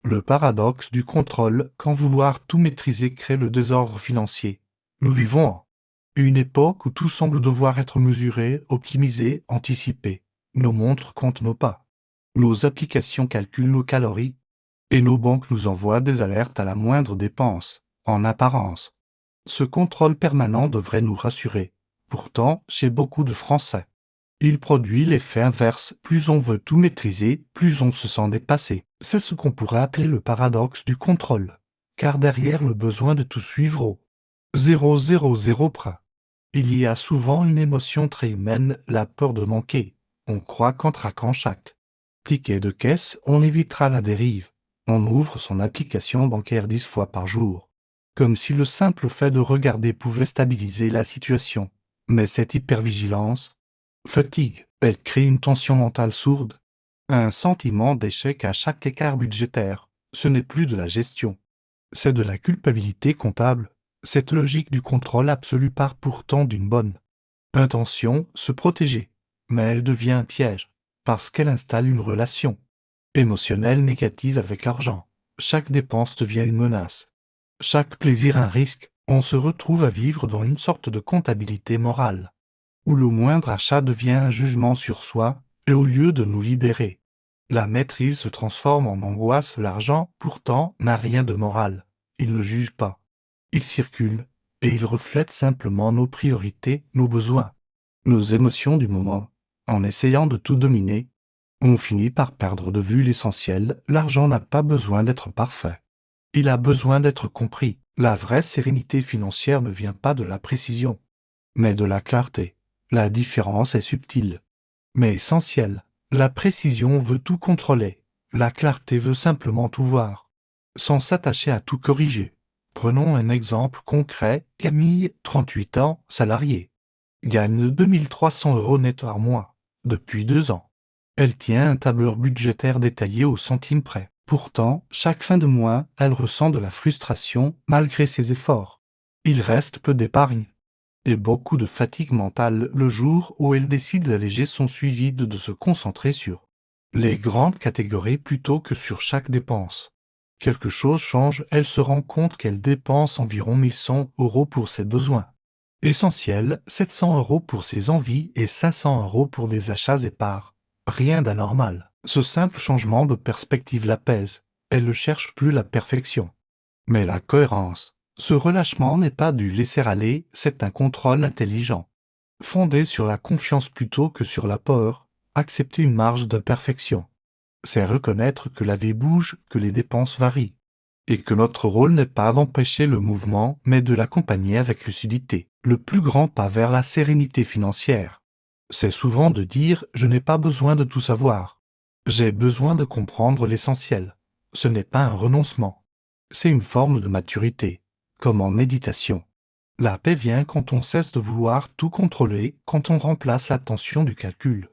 Le paradoxe du contrôle, quand vouloir tout maîtriser crée le désordre financier. Nous vivons en une époque où tout semble devoir être mesuré, optimisé, anticipé. Nos montres comptent nos pas. Nos applications calculent nos calories. Et nos banques nous envoient des alertes à la moindre dépense, en apparence. Ce contrôle permanent devrait nous rassurer. Pourtant, chez beaucoup de Français, il produit l'effet inverse. Plus on veut tout maîtriser, plus on se sent dépassé. C'est ce qu'on pourrait appeler le paradoxe du contrôle. Car derrière le besoin de tout suivre au 000 près, il y a souvent une émotion très humaine, la peur de manquer. On croit qu'en traquant chaque ticket de caisse, on évitera la dérive. On ouvre son application bancaire 10 fois par jour. Comme si le simple fait de regarder pouvait stabiliser la situation. Mais cette hypervigilance fatigue. Elle crée une tension mentale sourde. Un sentiment d'échec à chaque écart budgétaire. Ce n'est plus de la gestion. C'est de la culpabilité comptable. Cette logique du contrôle absolu part pourtant d'une bonne intention, se protéger. Mais elle devient un piège, parce qu'elle installe une relation émotionnelle négative avec l'argent. Chaque dépense devient une menace. Chaque plaisir un risque. On se retrouve à vivre dans une sorte de comptabilité morale, où le moindre achat devient un jugement sur soi, et au lieu de nous libérer, la maîtrise se transforme en angoisse. L'argent, pourtant, n'a rien de moral. Il ne juge pas. Il circule, et il reflète simplement nos priorités, nos besoins, nos émotions du moment. En essayant de tout dominer, on finit par perdre de vue l'essentiel. L'argent n'a pas besoin d'être parfait. Il a besoin d'être compris. La vraie sérénité financière ne vient pas de la précision, mais de la clarté. La différence est subtile, mais essentielle. La précision veut tout contrôler. La clarté veut simplement tout voir, sans s'attacher à tout corriger. Prenons un exemple concret. Camille, 38 ans, salariée, gagne 2300 € net par mois, depuis 2 ans. Elle tient un tableur budgétaire détaillé au centime près. Pourtant, chaque fin de mois, elle ressent de la frustration malgré ses efforts. Il reste peu d'épargne et beaucoup de fatigue mentale le jour où elle décide d'alléger son suivi, de se concentrer sur les grandes catégories plutôt que sur chaque dépense. Quelque chose change. Elle se rend compte qu'elle dépense environ 1100 € pour ses besoins essentiels, 700 € pour ses envies et 500 € pour des achats épars. Rien d'anormal. Ce simple changement de perspective l'apaise. Elle ne cherche plus la perfection, mais la cohérence. Ce relâchement n'est pas du laisser-aller, c'est un contrôle intelligent, fondé sur la confiance plutôt que sur la peur. Accepter une marge d'imperfection, c'est reconnaître que la vie bouge, que les dépenses varient, et que notre rôle n'est pas d'empêcher le mouvement, mais de l'accompagner avec lucidité. Le plus grand pas vers la sérénité financière, c'est souvent de dire « je n'ai pas besoin de tout savoir, j'ai besoin de comprendre l'essentiel ». Ce n'est pas un renoncement, c'est une forme de maturité, comme en méditation. La paix vient quand on cesse de vouloir tout contrôler, quand on remplace l'attention du calcul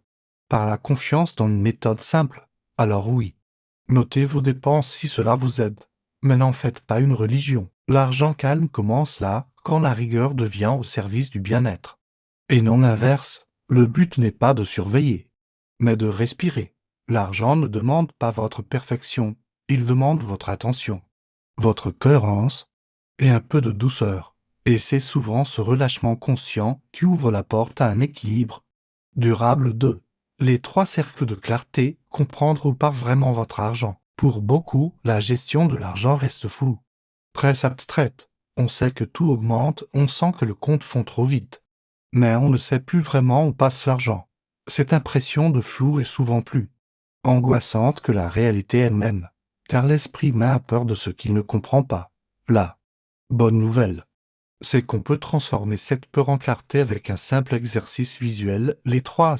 par la confiance dans une méthode simple. Alors oui, notez vos dépenses si cela vous aide, mais n'en faites pas une religion. L'argent calme commence là, quand la rigueur devient au service du bien-être. Et non l'inverse. Le but n'est pas de surveiller, mais de respirer. L'argent ne demande pas votre perfection, il demande votre attention, votre cohérence et un peu de douceur. Et c'est souvent ce relâchement conscient qui ouvre la porte à un équilibre durable de les 3 cercles de clarté. Comprendre où part vraiment votre argent. Pour beaucoup, la gestion de l'argent reste floue, très abstraite. On sait que tout augmente, on sent que le compte fond trop vite, mais on ne sait plus vraiment où passe l'argent. Cette impression de flou est souvent plus angoissante que la réalité elle-même, car l'esprit humain a peur de ce qu'il ne comprend pas. La bonne nouvelle, c'est qu'on peut transformer cette peur en clarté avec un simple exercice visuel. Les 3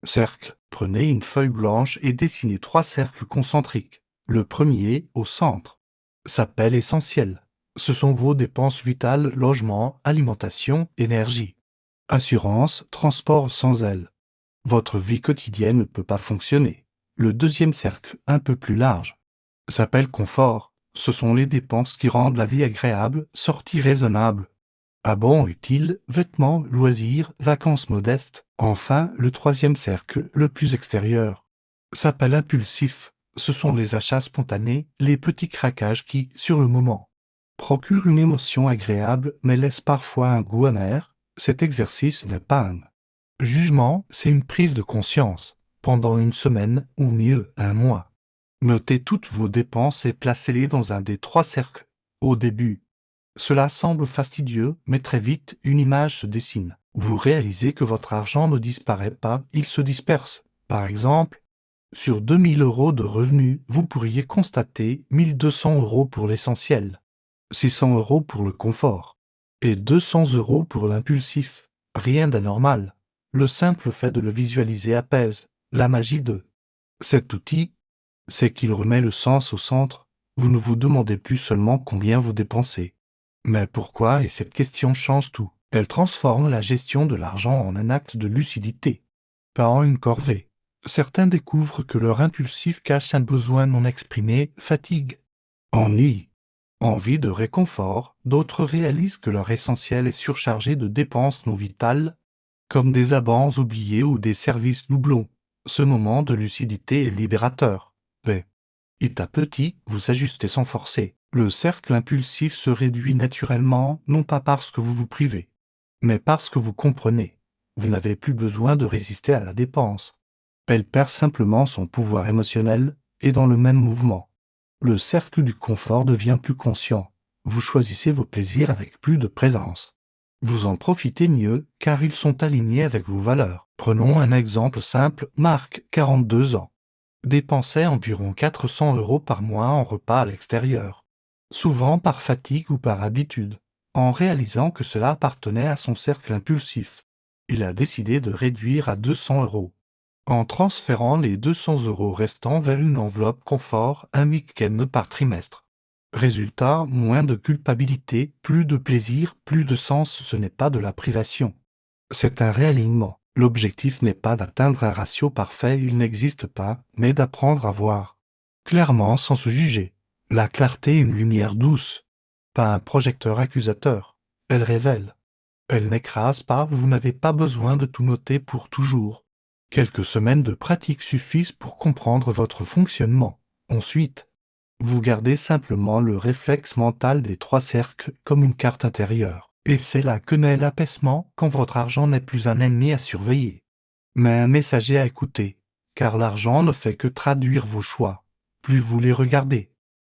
cercles. Prenez une feuille blanche et dessinez 3 cercles concentriques. Le premier, au centre, s'appelle essentiel. Ce sont vos dépenses vitales: logement, alimentation, énergie, assurance, transport. Sans elles, votre vie quotidienne ne peut pas fonctionner. Le deuxième cercle, un peu plus large, s'appelle confort. Ce sont les dépenses qui rendent la vie agréable: sorties raisonnables, abon utile, vêtements, loisirs, vacances modestes. Enfin, le troisième cercle, le plus extérieur, s'appelle impulsif. Ce sont les achats spontanés, les petits craquages qui, sur le moment, procurent une émotion agréable mais laissent parfois un goût amer. Cet exercice n'est pas un jugement, c'est une prise de conscience, pendant une semaine ou mieux un mois. Notez toutes vos dépenses et placez-les dans un des 3 cercles. Au début, cela semble fastidieux, mais très vite, une image se dessine. Vous réalisez que votre argent ne disparaît pas, il se disperse. Par exemple, sur 2000 € de revenus, vous pourriez constater 1200 € pour l'essentiel, 600 € pour le confort et 200 € pour l'impulsif. Rien d'anormal. Le simple fait de le visualiser apaise. La magie de cet outil, c'est qu'il remet le sens au centre. Vous ne vous demandez plus seulement combien vous dépensez, mais pourquoi, et cette question change tout. Elle transforme la gestion de l'argent en un acte de lucidité, pas en une corvée. Certains découvrent que leur impulsif cache un besoin non exprimé, fatigue, ennui, envie de réconfort. D'autres réalisent que leur essentiel est surchargé de dépenses non vitales, comme des abans oubliés ou des services doublons. Ce moment de lucidité est libérateur. Petit à petit, vous ajustez sans forcer. Le cercle impulsif se réduit naturellement, non pas parce que vous vous privez, mais parce que vous comprenez. Vous n'avez plus besoin de résister à la dépense. Elle perd simplement son pouvoir émotionnel, et dans le même mouvement, le cercle du confort devient plus conscient. Vous choisissez vos plaisirs avec plus de présence. Vous en profitez mieux, car ils sont alignés avec vos valeurs. Prenons un exemple simple. Marc, 42 ans, dépensait environ 400 € par mois en repas à l'extérieur, souvent par fatigue ou par habitude. En réalisant que cela appartenait à son cercle impulsif, il a décidé de réduire à 200 €, en transférant les 200 € restants vers une enveloppe confort, un week-end par trimestre. Résultat, moins de culpabilité, plus de plaisir, plus de sens. Ce n'est pas de la privation, c'est un réalignement. L'objectif n'est pas d'atteindre un ratio parfait, il n'existe pas, mais d'apprendre à voir clairement sans se juger. La clarté est une lumière douce, pas un projecteur accusateur. Elle révèle. Elle n'écrase pas, vous n'avez pas besoin de tout noter pour toujours. Quelques semaines de pratique suffisent pour comprendre votre fonctionnement. Ensuite, vous gardez simplement le réflexe mental des 3 cercles comme une carte intérieure. Et c'est là que naît l'apaisement, quand votre argent n'est plus un ennemi à surveiller, mais un messager à écouter, car l'argent ne fait que traduire vos choix. Plus vous les regardez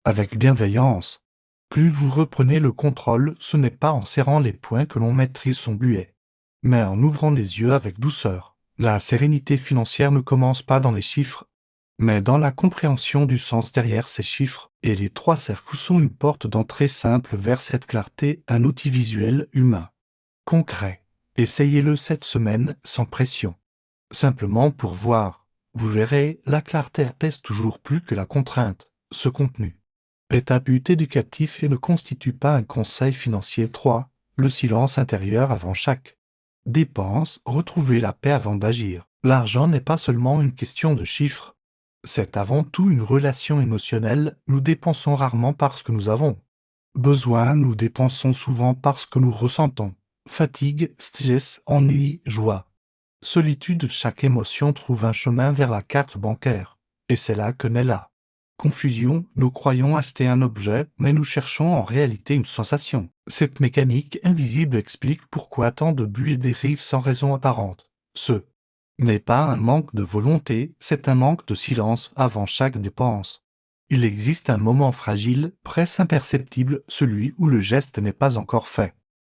avec bienveillance, plus vous reprenez le contrôle. Ce n'est pas en serrant les poings que l'on maîtrise son buet, mais en ouvrant les yeux avec douceur. La sérénité financière ne commence pas dans les chiffres, mais dans la compréhension du sens derrière ces chiffres, et les 3 cercles sont une porte d'entrée simple vers cette clarté, un outil visuel, humain, concret. Essayez-le cette semaine, sans pression. Simplement pour voir. Vous verrez, la clarté apaise toujours plus que la contrainte. Ce contenu est un but éducatif et ne constitue pas un conseil financier. 3. Le silence intérieur avant chaque dépense. Retrouvez la paix avant d'agir. L'argent n'est pas seulement une question de chiffres. C'est avant tout une relation émotionnelle. Nous dépensons rarement parce que nous avons besoin, nous dépensons souvent parce que nous ressentons fatigue, stress, ennui, joie, solitude. Chaque émotion trouve un chemin vers la carte bancaire. Et c'est là que naît la confusion. Nous croyons acheter un objet, mais nous cherchons en réalité une sensation. Cette mécanique invisible explique pourquoi tant de buts dérivent sans raison apparente. Ce n'est pas un manque de volonté, c'est un manque de silence avant chaque dépense. Il existe un moment fragile, presque imperceptible, celui où le geste n'est pas encore fait,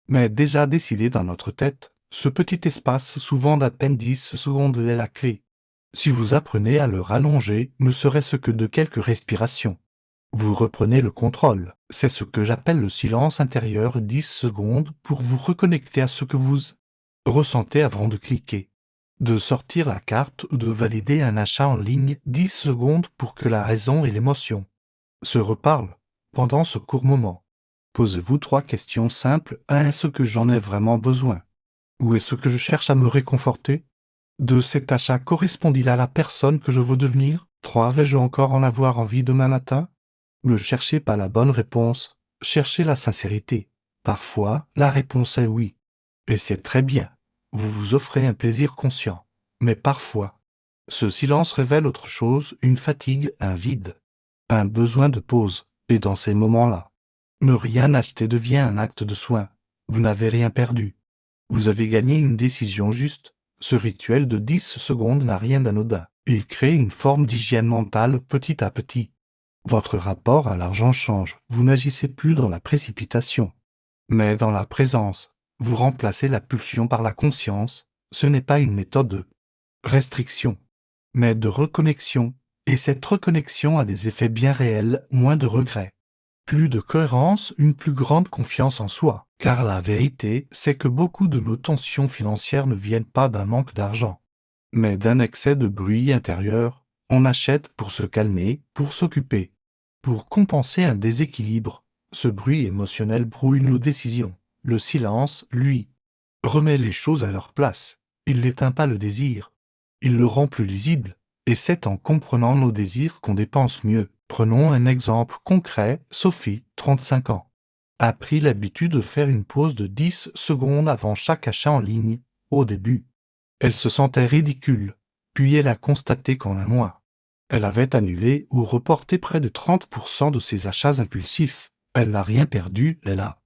mais déjà décidé dans notre tête. Ce petit espace, souvent d'à peine 10 secondes, est la clé. Si vous apprenez à le rallonger, ne serait-ce que de quelques respirations, vous reprenez le contrôle. C'est ce que j'appelle le silence intérieur. 10 secondes pour vous reconnecter à ce que vous ressentez avant de cliquer, de sortir la carte ou de valider un achat en ligne. 10 secondes pour que la raison et l'émotion se reparlent. Pendant ce court moment, posez-vous 3 questions simples. 1. Est-ce que j'en ai vraiment besoin? Ou est-ce que je cherche à me réconforter? 2. Cet achat correspond-il à la personne que je veux devenir? 3. Vais-je encore en avoir envie demain matin? Ne cherchez pas la bonne réponse, cherchez la sincérité. Parfois, la réponse est oui. Et c'est très bien. Vous vous offrez un plaisir conscient. Mais parfois, Ce silence révèle autre chose, une fatigue, un vide, un besoin de pause. Et dans ces moments-là, ne rien acheter devient un acte de soin. Vous n'avez rien perdu. Vous avez gagné une décision juste. Ce rituel de 10 secondes n'a rien d'anodin. Il crée une forme d'hygiène mentale petit à petit. Votre rapport à l'argent change. Vous n'agissez plus dans la précipitation, mais dans la présence. Vous remplacez la pulsion par la conscience. Ce n'est pas une méthode de restriction, mais de reconnexion. Et cette reconnexion a des effets bien réels, moins de regrets, plus de cohérence, une plus grande confiance en soi. Car la vérité, c'est que beaucoup de nos tensions financières ne viennent pas d'un manque d'argent, mais d'un excès de bruit intérieur. On achète pour se calmer, pour s'occuper, pour compenser un déséquilibre. Ce bruit émotionnel brouille nos décisions. Le silence, lui, remet les choses à leur place. Il n'éteint pas le désir. Il le rend plus lisible. Et c'est en comprenant nos désirs qu'on dépense mieux. Prenons un exemple concret. Sophie, 35 ans, a pris l'habitude de faire une pause de 10 secondes avant chaque achat en ligne. Au début, elle se sentait ridicule. Puis elle a constaté qu'en un mois, elle avait annulé ou reporté près de 30% de ses achats impulsifs. Elle n'a rien perdu, elle a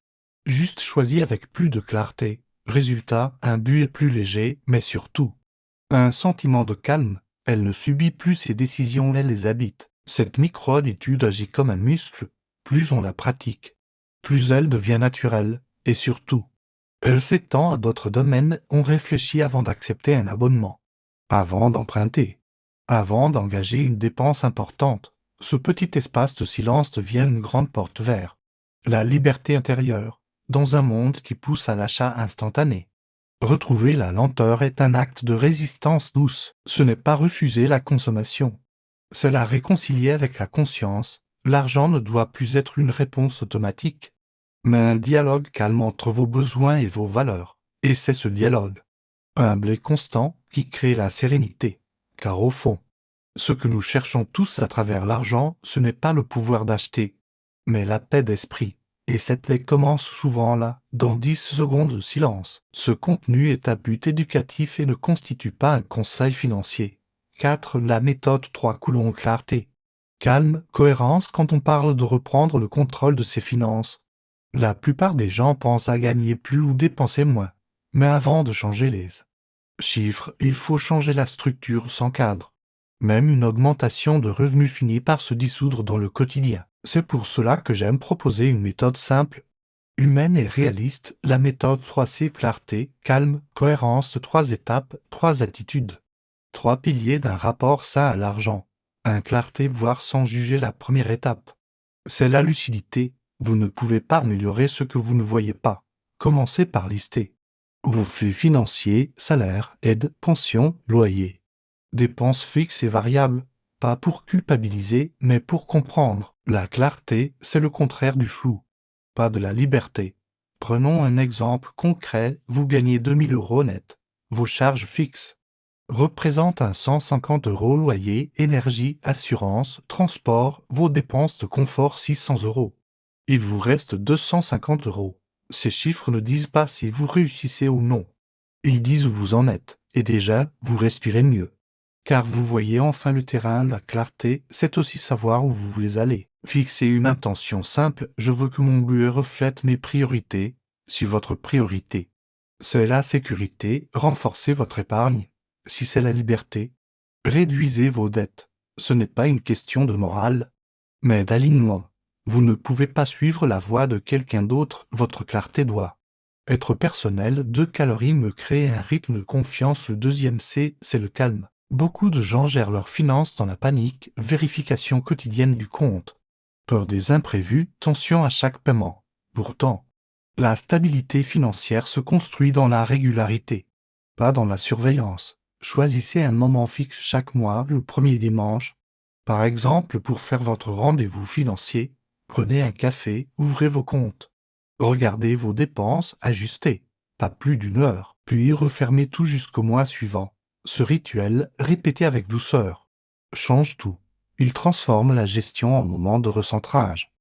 juste choisi avec plus de clarté. Résultat, un but est plus léger, mais surtout, un sentiment de calme. Elle ne subit plus ses décisions, elle les habite. Cette micro-habitude agit comme un muscle. Plus on la pratique, plus elle devient naturelle. Et surtout, elle s'étend à d'autres domaines. On réfléchit avant d'accepter un abonnement, avant d'emprunter, avant d'engager une dépense importante. Ce petit espace de silence devient une grande porte vers la liberté intérieure, dans un monde qui pousse à l'achat instantané. Retrouver la lenteur est un acte de résistance douce. Ce n'est pas refuser la consommation, c'est la réconcilier avec la conscience. L'argent ne doit plus être une réponse automatique, mais un dialogue calme entre vos besoins et vos valeurs. Et c'est ce dialogue, humble et constant, qui crée la sérénité. Car au fond, ce que nous cherchons tous à travers l'argent, ce n'est pas le pouvoir d'acheter, mais la paix d'esprit. Et cette paix commence souvent là, dans 10 secondes de silence. Ce contenu est à but éducatif et ne constitue pas un conseil financier. 4. La méthode 3 coulons clarté. Calme, cohérence quand on parle de reprendre le contrôle de ses finances. La plupart des gens pensent à gagner plus ou dépenser moins. Mais avant de changer les chiffres, il faut changer la structure sans cadre. Même une augmentation de revenus finit par se dissoudre dans le quotidien. C'est pour cela que j'aime proposer une méthode simple, humaine et réaliste, la méthode 3C clarté, calme, cohérence, 3 étapes, 3 attitudes. 3 piliers d'un rapport sain à l'argent. 1. Clarté, voir sans juger. La première étape, c'est la lucidité. Vous ne pouvez pas améliorer ce que vous ne voyez pas. Commencez par lister vos flux financiers, salaire, aide, pension, loyer, dépenses fixes et variables, pas pour culpabiliser, mais pour comprendre. La clarté, c'est le contraire du flou, pas de la liberté. Prenons un exemple concret, vous gagnez 2000 € net. Vos charges fixes représentent un 150 € loyer, énergie, assurance, transport, vos dépenses de confort 600 €. Il vous reste 250 €. Ces chiffres ne disent pas si vous réussissez ou non. Ils disent où vous en êtes, et déjà, vous respirez mieux. Car vous voyez enfin le terrain, la clarté, c'est aussi savoir où vous voulez aller. Fixez une intention simple, je veux que mon but reflète mes priorités. Si votre priorité, c'est la sécurité, renforcez votre épargne. Si c'est la liberté, réduisez vos dettes. Ce n'est pas une question de morale, mais d'alignement. Vous ne pouvez pas suivre la voie de quelqu'un d'autre, votre clarté doit être personnelle. 2 calories me crée un rythme de confiance. Le deuxième C, c'est le calme. Beaucoup de gens gèrent leurs finances dans la panique, vérification quotidienne du compte, peur des imprévus, tension à chaque paiement. Pourtant, la stabilité financière se construit dans la régularité, pas dans la surveillance. Choisissez un moment fixe chaque mois, le premier dimanche. Par exemple, pour faire votre rendez-vous financier, prenez un café, ouvrez vos comptes. Regardez vos dépenses, ajustez, pas plus d'1 heure, puis refermez tout jusqu'au mois suivant. Ce rituel, répété avec douceur, change tout. Il transforme la gestion en moment de recentrage.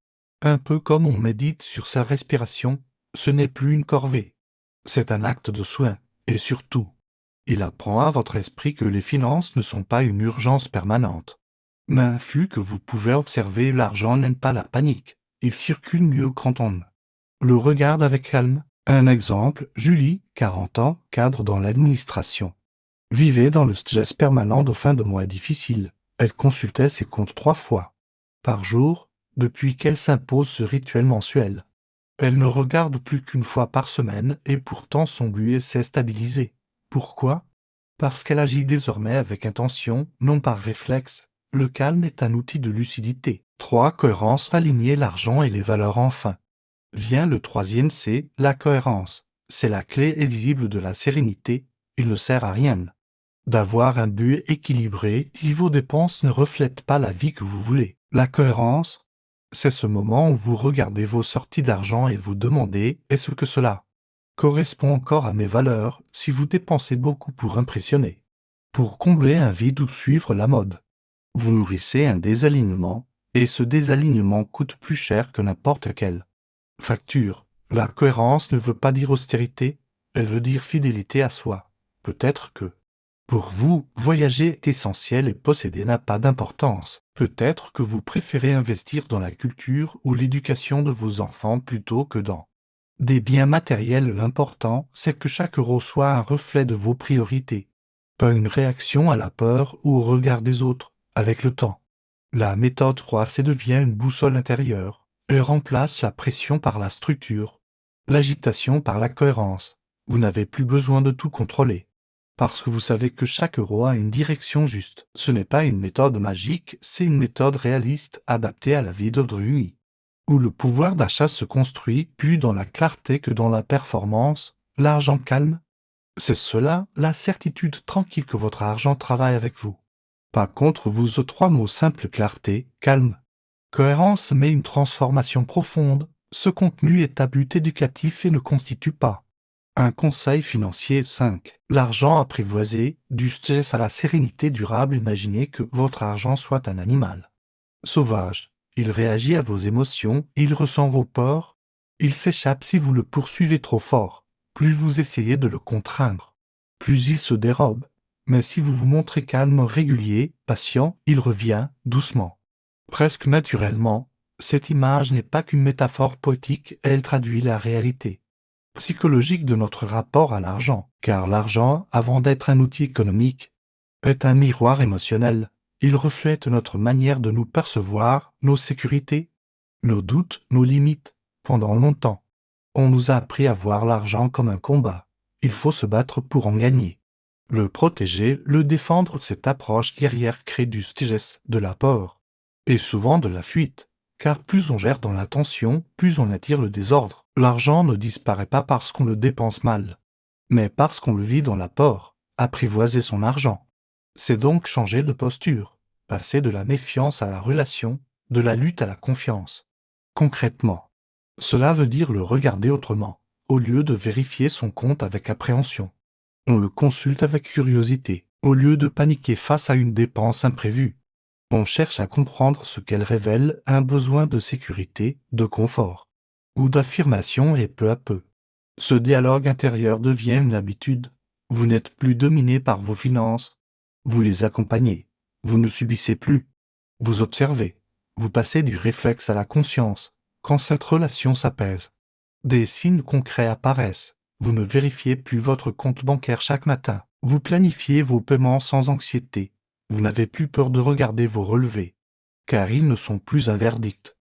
Un peu comme on médite sur sa respiration, ce n'est plus une corvée. C'est un acte de soin. Et surtout, Il apprend à votre esprit que les finances ne sont pas une urgence permanente, mais un flux que vous pouvez observer. L'argent n'aime pas la panique. Il circule mieux quand on le regarde avec calme. Un exemple, Julie, 40 ans, cadre dans l'administration, vivait dans le stress permanent de fin de mois difficiles. Elle consultait ses comptes 3 fois par jour, depuis qu'elle s'impose ce rituel mensuel. Elle ne regarde plus qu'une fois par semaine et pourtant son but s'est stabilisé. Pourquoi? Parce qu'elle agit désormais avec intention, non par réflexe. Le calme est un outil de lucidité. 3. Cohérence, aligner l'argent et les valeurs enfin. Vient le troisième C, la cohérence. C'est la clé invisible de la sérénité. Il ne sert à rien d'avoir un but équilibré si vos dépenses ne reflètent pas la vie que vous voulez. La cohérence, c'est ce moment où vous regardez vos sorties d'argent et vous demandez « est-ce que cela correspond encore à mes valeurs ?» Si vous dépensez beaucoup pour impressionner, pour combler un vide ou suivre la mode, vous nourrissez un désalignement, et ce désalignement coûte plus cher que n'importe quelle facture. La cohérence ne veut pas dire austérité, elle veut dire fidélité à soi. Peut-être que pour vous, voyager est essentiel et posséder n'a pas d'importance. Peut-être que vous préférez investir dans la culture ou l'éducation de vos enfants plutôt que dans des biens matériels. L'important, c'est que chaque euro soit un reflet de vos priorités, pas une réaction à la peur ou au regard des autres. Avec le temps, la méthode 3C devient une boussole intérieure. Elle remplace la pression par la structure, l'agitation par la cohérence. Vous n'avez plus besoin de tout contrôler, parce que vous savez que chaque euro a une direction juste. Ce n'est pas une méthode magique, c'est une méthode réaliste adaptée à la vie d'autrui, où le pouvoir d'achat se construit plus dans la clarté que dans la performance. L'argent calme, c'est cela, la certitude tranquille que votre argent travaille avec vous, pas contre vous. Aux 3 mots simples: clarté, calme, cohérence, mais une transformation profonde. Ce contenu est à but éducatif et ne constitue pas un conseil financier. 5. L'argent apprivoisé, du stress à la sérénité durable. Imaginez que votre argent soit un animal sauvage. Il réagit à vos émotions, il ressent vos peurs, il s'échappe si vous le poursuivez trop fort. Plus vous essayez de le contraindre, plus il se dérobe. Mais si vous vous montrez calme, régulier, patient, il revient, doucement, presque naturellement. Cette image n'est pas qu'une métaphore poétique, elle traduit la réalité psychologique de notre rapport à l'argent, car l'argent, avant d'être un outil économique, est un miroir émotionnel. Il reflète notre manière de nous percevoir, nos sécurités, nos doutes, nos limites. Pendant longtemps, on nous a appris à voir l'argent comme un combat. Il faut se battre pour en gagner. Le protéger, le défendre. Cette approche guerrière crée du stress, de la peur, et souvent de la fuite, car plus on gère dans la tension, plus on attire le désordre. L'argent ne disparaît pas parce qu'on le dépense mal, mais parce qu'on le vit dans la peur. Apprivoiser son argent, c'est donc changer de posture, passer de la méfiance à la relation, de la lutte à la confiance. Concrètement, cela veut dire le regarder autrement. Au lieu de vérifier son compte avec appréhension, on le consulte avec curiosité. Au lieu de paniquer face à une dépense imprévue, on cherche à comprendre ce qu'elle révèle, un besoin de sécurité, de confort ou d'affirmation, et peu à peu, ce dialogue intérieur devient une habitude. Vous n'êtes plus dominé par vos finances, vous les accompagnez, vous ne subissez plus, vous observez, vous passez du réflexe à la conscience. Quand cette relation s'apaise, des signes concrets apparaissent. Vous ne vérifiez plus votre compte bancaire chaque matin, vous planifiez vos paiements sans anxiété, vous n'avez plus peur de regarder vos relevés, car ils ne sont plus un verdict,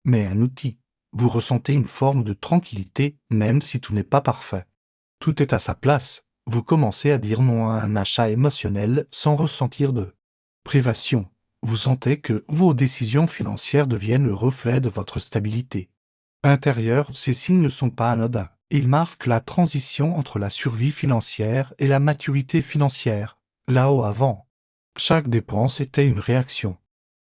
mais un outil. Vous ressentez une forme de tranquillité, même si tout n'est pas parfait. Tout est à sa place. Vous commencez à dire non à un achat émotionnel sans ressentir de privation. Vous sentez que vos décisions financières deviennent le reflet de votre stabilité intérieure. Ces signes ne sont pas anodins. Ils marquent la transition entre la survie financière et la maturité financière. Là-haut avant, chaque dépense était une réaction.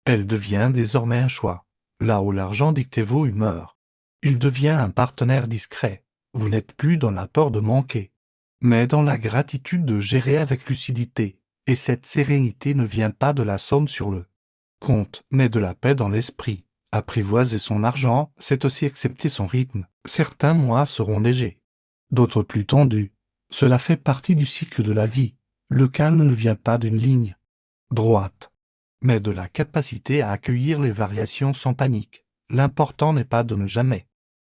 Elle devient désormais un choix. Là où l'argent dictait vos humeurs, il devient un partenaire discret. Vous n'êtes plus dans la peur de manquer, mais dans la gratitude de gérer avec lucidité. Et cette sérénité ne vient pas de la somme sur le compte, mais de la paix dans l'esprit. Apprivoiser son argent, c'est aussi accepter son rythme. Certains mois seront légers, d'autres plus tendus. Cela fait partie du cycle de la vie. Le calme ne vient pas d'une ligne droite, mais de la capacité à accueillir les variations sans panique. L'important n'est pas de ne jamais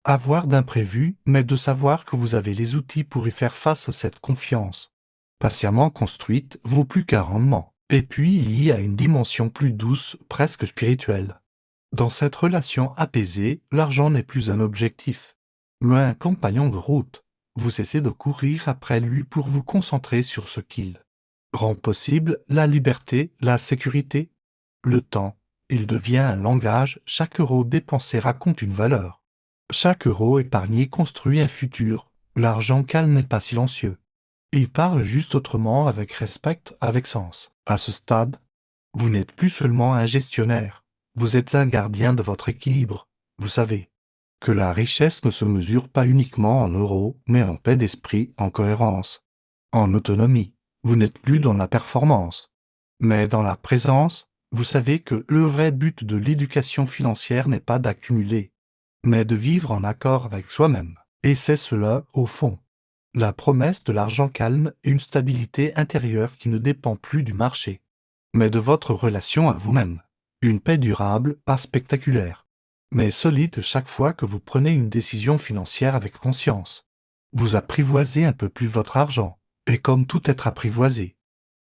avoir d'imprévu, mais de savoir que vous avez les outils pour y faire face. Cette confiance patiemment construite vaut plus qu'un rendement. Et puis il y a une dimension plus douce, presque spirituelle. Dans cette relation apaisée, l'argent n'est plus un objectif, mais un compagnon de route. Vous cessez de courir après lui pour vous concentrer sur ce qu'il rend possible: la liberté, la sécurité, le temps. Il devient un langage. Chaque euro dépensé raconte une valeur. Chaque euro épargné construit un futur. L'argent calme n'est pas silencieux. Il parle juste autrement, avec respect, avec sens. À ce stade, vous n'êtes plus seulement un gestionnaire. Vous êtes un gardien de votre équilibre. Vous savez que la richesse ne se mesure pas uniquement en euros, mais en paix d'esprit, en cohérence, en autonomie. Vous n'êtes plus dans la performance, mais dans la présence. Vous savez que le vrai but de l'éducation financière n'est pas d'accumuler, mais de vivre en accord avec soi-même. Et c'est cela, au fond, la promesse de l'argent calme: une stabilité intérieure qui ne dépend plus du marché, mais de votre relation à vous-même. Une paix durable, pas spectaculaire, mais solide chaque fois que vous prenez une décision financière avec conscience. Vous apprivoisez un peu plus votre argent, et comme tout être apprivoisé,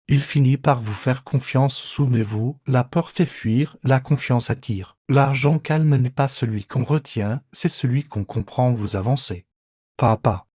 il finit par vous faire confiance. Souvenez-vous, la peur fait fuir, la confiance attire. L'argent calme n'est pas celui qu'on retient, c'est celui qu'on comprend. Vous avancez pas à pas,